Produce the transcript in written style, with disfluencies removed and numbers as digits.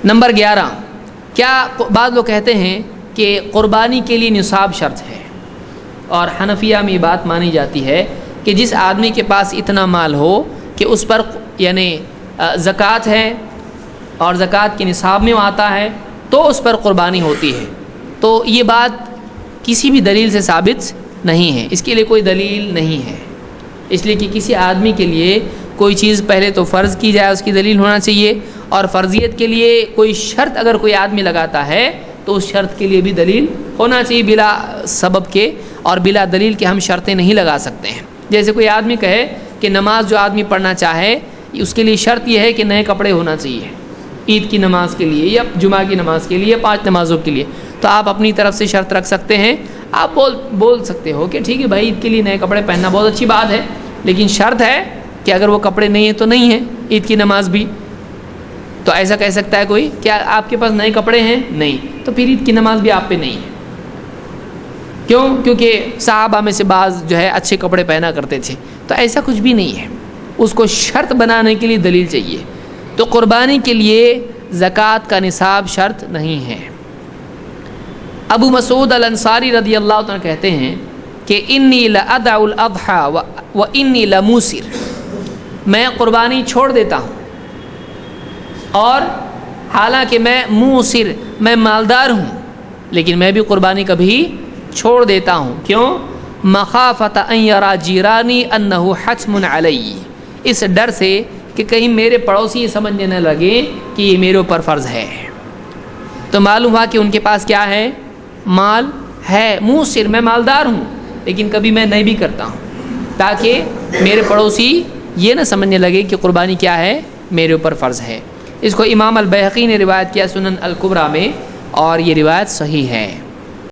Number 11، کیا بعض لوگ کہتے ہیں کہ قربانی کے لیے نصاب شرط ہے، اور حنفیہ میں یہ بات مانی جاتی ہے کہ جس آدمی کے پاس اتنا مال ہو کہ اس پر یعنی زکوٰۃ ہے اور زکوٰۃ کے نصاب میں آتا ہے تو اس پر قربانی ہوتی ہے۔ تو یہ بات کسی بھی دلیل سے ثابت نہیں ہے، اس کے لیے کوئی دلیل نہیں ہے، اس لیے کہ کسی آدمی کے لیے کوئی چیز پہلے تو فرض کی جائے، اس کی دلیل ہونا چاہیے، اور فرضیت کے لیے کوئی شرط اگر کوئی آدمی لگاتا ہے تو اس شرط کے لیے بھی دلیل ہونا چاہیے، بلا سبب کے اور بلا دلیل کے ہم شرطیں نہیں لگا سکتے ہیں۔ جیسے کوئی آدمی کہے کہ نماز جو آدمی پڑھنا چاہے اس کے لیے شرط یہ ہے کہ نئے کپڑے ہونا چاہیے، عید کی نماز کے لیے یا جمعہ کی نماز کے لیے یا 5 نمازوں کے لیے، تو آپ اپنی طرف سے شرط رکھ سکتے ہیں، آپ بول سکتے ہو کہ ٹھیک ہے بھائی عید کے لیے نئے کپڑے پہننا بہت اچھی بات ہے، لیکن شرط ہے کہ اگر وہ کپڑے نہیں ہیں تو نہیں ہیں عید کی نماز بھی۔ تو ایسا کہہ سکتا ہے کوئی کیا آپ کے پاس نئے کپڑے ہیں؟ نہیں، تو پھر عید کی نماز بھی آپ پہ نہیں ہے۔ کیوں؟ کیونکہ صحابہ میں سے بعض جو ہے اچھے کپڑے پہنا کرتے تھے، تو ایسا کچھ بھی نہیں ہے، اس کو شرط بنانے کے لیے دلیل چاہیے۔ تو قربانی کے لیے زکوٰۃ کا نصاب شرط نہیں ہے۔ ابو مسعود الانصاری رضی اللہ عنہ کہتے ہیں کہ انی لأدع الاضحى وانی لموسر، میں قربانی چھوڑ دیتا ہوں، اور حالانکہ میں موسر، میں مالدار ہوں، لیکن میں بھی قربانی کبھی چھوڑ دیتا ہوں۔ کیوں؟ مخافۃ ان یری جیرانی انہ حتم علی، اس ڈر سے کہ کہیں میرے پڑوسی یہ سمجھنے نہ لگے کہ یہ میرے اوپر فرض ہے۔ تو معلوم ہوا کہ ان کے پاس کیا ہے؟ مال ہے، موسر، میں مالدار ہوں، لیکن کبھی میں نہیں بھی کرتا ہوں تاکہ میرے پڑوسی یہ نہ سمجھنے لگے کہ قربانی کیا ہے؟ میرے اوپر فرض ہے۔ اس کو امام البیہقی نے روایت کیا سنن الکبریٰ میں، اور یہ روایت صحیح ہے۔